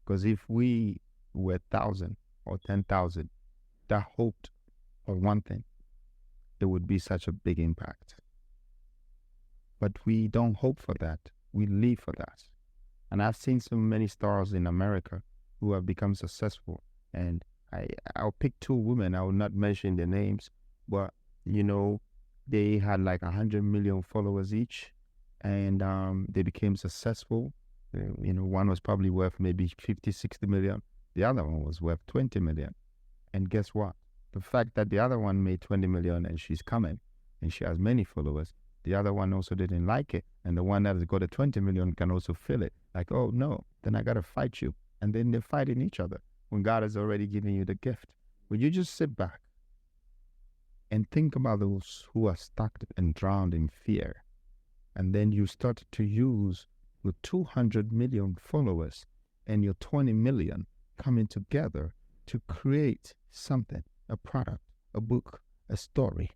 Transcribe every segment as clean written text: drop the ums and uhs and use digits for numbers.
Because if we were 1,000 or 10,000 that hoped for one thing, it would be such a big impact. But we don't hope for that. We live for that. And I've seen so many stars in America who have become successful. And I'll pick two women. I will not mention their names, but you know, they had like 100 million followers each, and they became successful. One was probably worth maybe 50, 60 million. The other one was worth 20 million. And guess what? The fact that the other one made 20 million and she's coming and she has many followers, the other one also didn't like it. And the one that has got a 20 million can also feel it. Like, oh no, then I got to fight you. And then they're fighting each other when God has already given you the gift. Would you just sit back and think about those who are stuck and drowned in fear? And then you start to use your 200 million followers and your 20 million coming together to create something, a product, a book, a story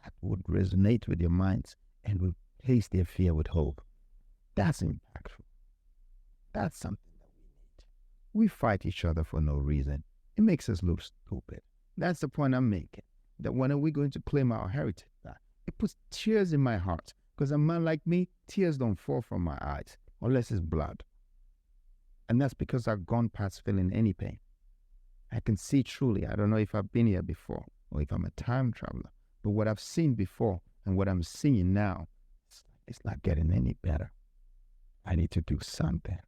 that would resonate with your minds and replace their fear with hope. That's impactful. That's something that we need. We fight each other for no reason. It makes us look stupid. That's the point I'm making. That when are we going to claim our heritage back? It puts tears in my heart. Because a man like me, tears don't fall from my eyes unless it's blood. And that's because I've gone past feeling any pain. I can see truly. I don't know if I've been here before or if I'm a time traveler. But what I've seen before and what I'm seeing now, it's not getting any better. I need to do something.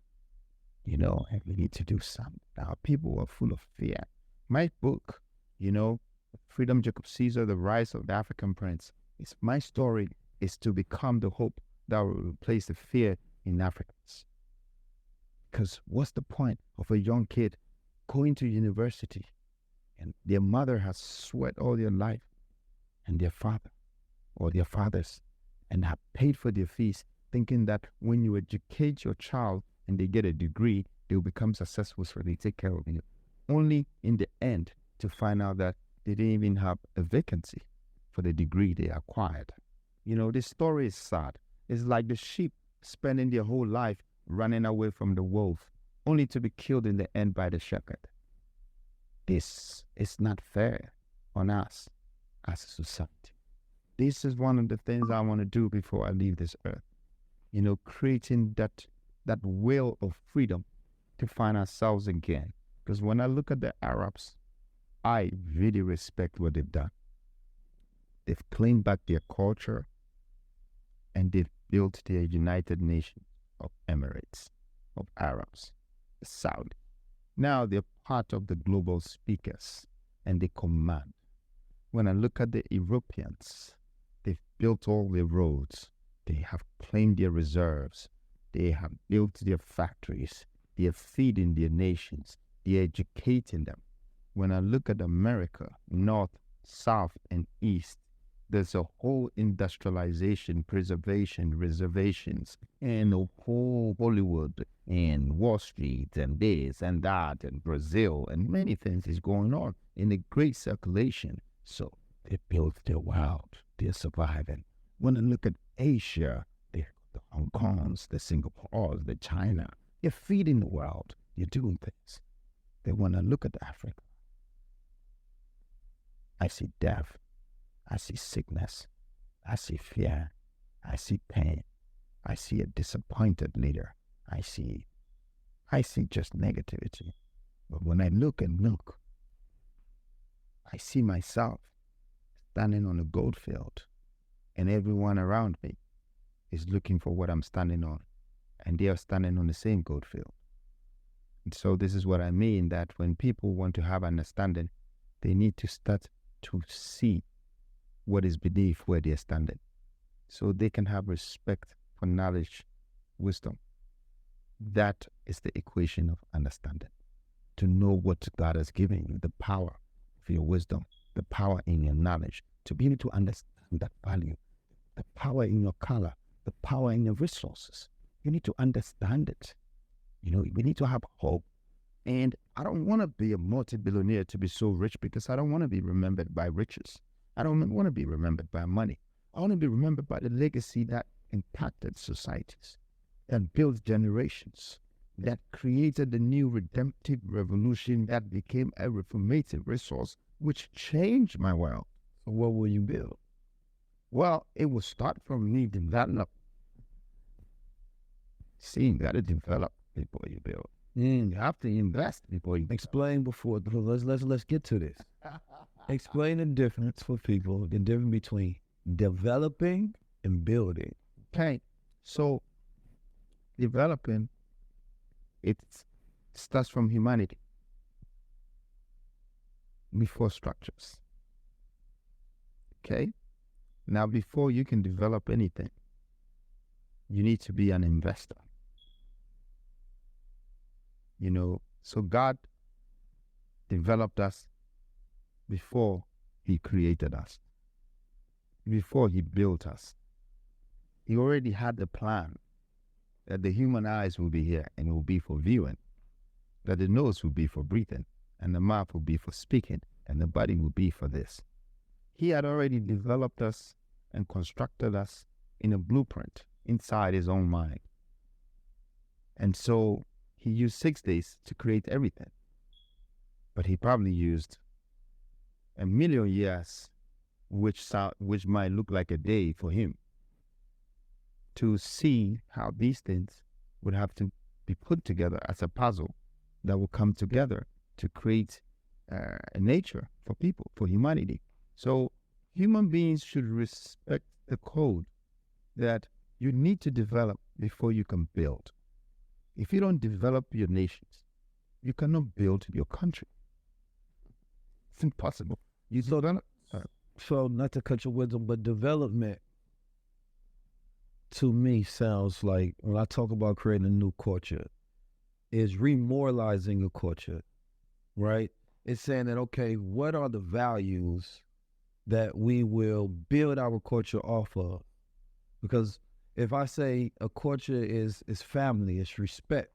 We need to do something. Our people are full of fear. My book, Freedom Jacob Caesar, The Rise of the African Prince, it's my story is to become the hope that will replace the fear in Africans. Because what's the point of a young kid going to university and their mother has sweat all their life and their father or their fathers and have paid for their fees, thinking that when you educate your child and they get a degree, they will become successful so they take care of you. Only in the end to find out that they didn't even have a vacancy for the degree they acquired. This story is sad. It's like the sheep spending their whole life running away from the wolf, only to be killed in the end by the shepherd. This is not fair on us as a society. This is one of the things I want to do before I leave this earth. Creating that will of freedom to find ourselves again. Because when I look at the Arabs, I really respect what they've done. They've claimed back their culture and they've built their United Nations of Emirates, of Arabs, Saudi. Now they're part of the global speakers and they command. When I look at the Europeans, they've built all their roads. They have claimed their reserves. They have built their factories. They are feeding their nations. They are educating them. When I look at America, North, South, and East, there's a whole industrialization, preservation, reservations, and a whole Hollywood and Wall Street and this and that and Brazil and many things is going on in a great circulation. So they built their world. They're surviving. When I look at Asia, the Hong Kongs, the Singapores, the China, they're feeding the world. They're doing things. Then when I look at Africa, I see death. I see sickness. I see fear. I see pain. I see a disappointed leader. I see just negativity. But when I look, I see myself standing on a gold field and everyone around me is looking for what I'm standing on and they are standing on the same gold field. And so this is what I mean, that when people want to have understanding, they need to start to see what is beneath where they're standing so they can have respect for knowledge, wisdom. That is the equation of understanding. To know what God has given you, the power of your wisdom, the power in your knowledge, to be able to understand that value, the power in your color, the power in your resources. You need to understand it. We need to have hope. And I don't want to be a multi-billionaire to be so rich, because I don't want to be remembered by riches. I don't want to be remembered by money. I want to be remembered by the legacy that impacted societies, that built generations. that created the new redemptive revolution that became a reformative resource which changed my world. So what will you build? Well, it will start from me develop. See, you got to develop before you build. You have to invest before you explain before. Let's get to this. Explain the difference for people, the difference between developing and building. Okay, so developing, it starts from humanity before structures. Okay, now before you can develop anything, you need to be an investor. So God developed us before he created us, before he built us. He already had the plan that the human eyes will be here and will be for viewing, that the nose will be for breathing, and the mouth will be for speaking, and the body will be for this. He had already developed us and constructed us in a blueprint inside his own mind. And so he used 6 days to create everything. But he probably used 1,000,000 years, which might look like a day for him, to see how these things would have to be put together as a puzzle that will come together to create a nature for people, for humanity. So human beings should respect the code that you need to develop before you can build. If you don't develop your nations, you cannot build your country. It's impossible. You slow down. So not to cut your wisdom, but development to me sounds like, when I talk about creating a new culture, is remoralizing a culture, right? It's saying that, okay, what are the values that we will build our culture off of? Because if I say a culture is family, it's respect,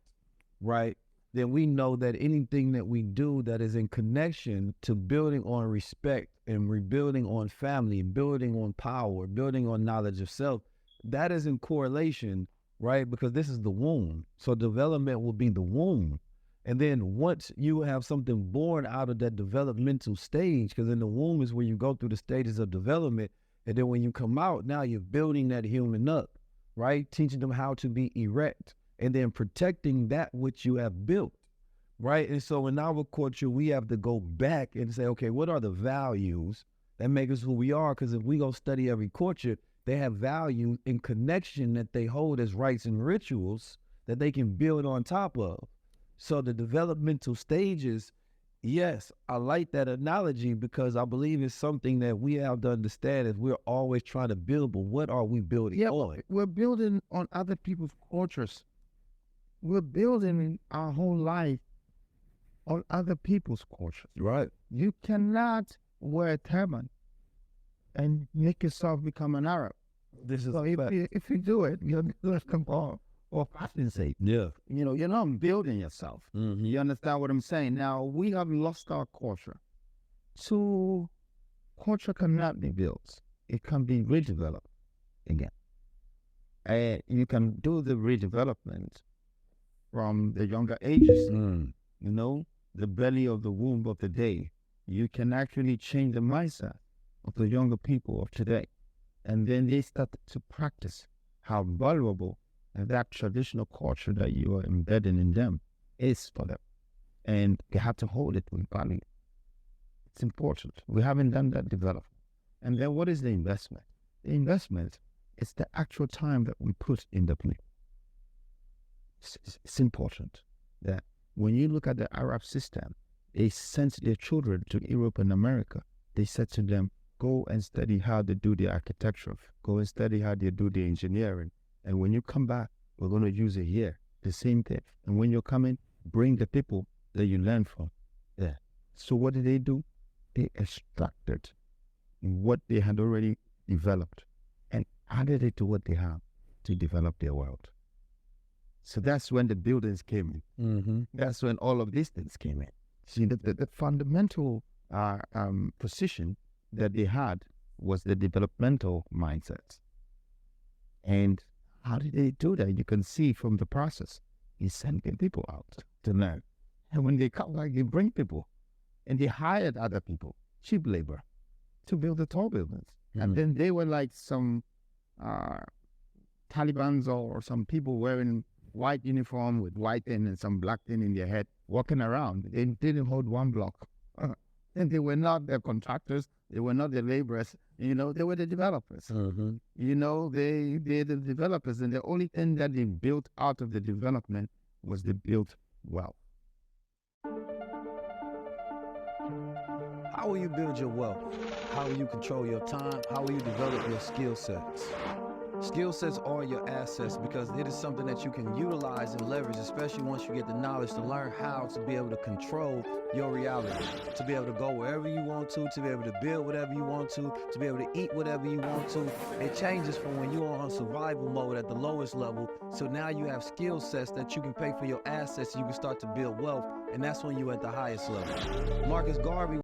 right? Then we know that anything that we do that is in connection to building on respect and rebuilding on family, building on power, building on knowledge of self, that is in correlation, right? Because this is the womb. So development will be the womb. And then once you have something born out of that developmental stage, because in the womb is where you go through the stages of development, and then when you come out, now you're building that human up, right? Teaching them how to be erect, and then protecting that which you have built, right? And so in our culture, we have to go back and say, okay, what are the values that make us who we are? Because if we go study every culture, they have value in connection that they hold as rites and rituals that they can build on top of. So the developmental stages, yes, I like that analogy because I believe it's something that we have to understand is we're always trying to build, but what are we building on? We're building on other people's cultures. We're building our whole life on other people's cultures. Right. You cannot wear a turban and make yourself become an Arab. This is so if you do it, you're going to come off. Or fashion sake. Yeah. You're not building yourself. Mm-hmm. You understand what I'm saying? Now, we have lost our culture. So, culture cannot be built. It can be redeveloped again. And you can do the redevelopment from the younger ages. The belly of the womb of the day. You can actually change the mindset of the younger people of today. And then they start to practice how valuable that traditional culture that you are embedding in them is for them. And they have to hold it with value. It's important. We haven't done that development. And then what is the investment? The investment is the actual time that we put in the play. It's important that when you look at the Arab system, they sent their children to Europe and America. They said to them, go and study how they do the architecture. Go and study how they do the engineering. And when you come back, we're going to use it here. The same thing. And when you're coming, bring the people that you learn from. Yeah. So what did they do? They extracted what they had already developed and added it to what they have to develop their world. So that's when the buildings came in. Mm-hmm. That's when all of these things came in. See, the fundamental position that they had was the developmental mindset. And how did they do that? You can see from the process. He sent people out to learn. And when they come back, they bring people. And they hired other people, cheap labor, to build the tall buildings. And then they were like some Talibans or some people wearing white uniform with white thing and some black thing in their head, walking around. They didn't hold one block. And they were not the contractors. They were not the laborers. They were the developers. They're the developers. And the only thing that they built out of the development was they built wealth. How will you build your wealth? How will you control your time? How will you develop your skill sets? Skill sets are your assets because it is something that you can utilize and leverage, especially once you get the knowledge to learn how to be able to control your reality, to be able to go wherever you want to be able to build whatever you want to be able to eat whatever you want to. It changes from when you're on survival mode at the lowest level. So now you have skill sets that you can pay for your assets. You can start to build wealth, and that's when you're at the highest level. Marcus Garvey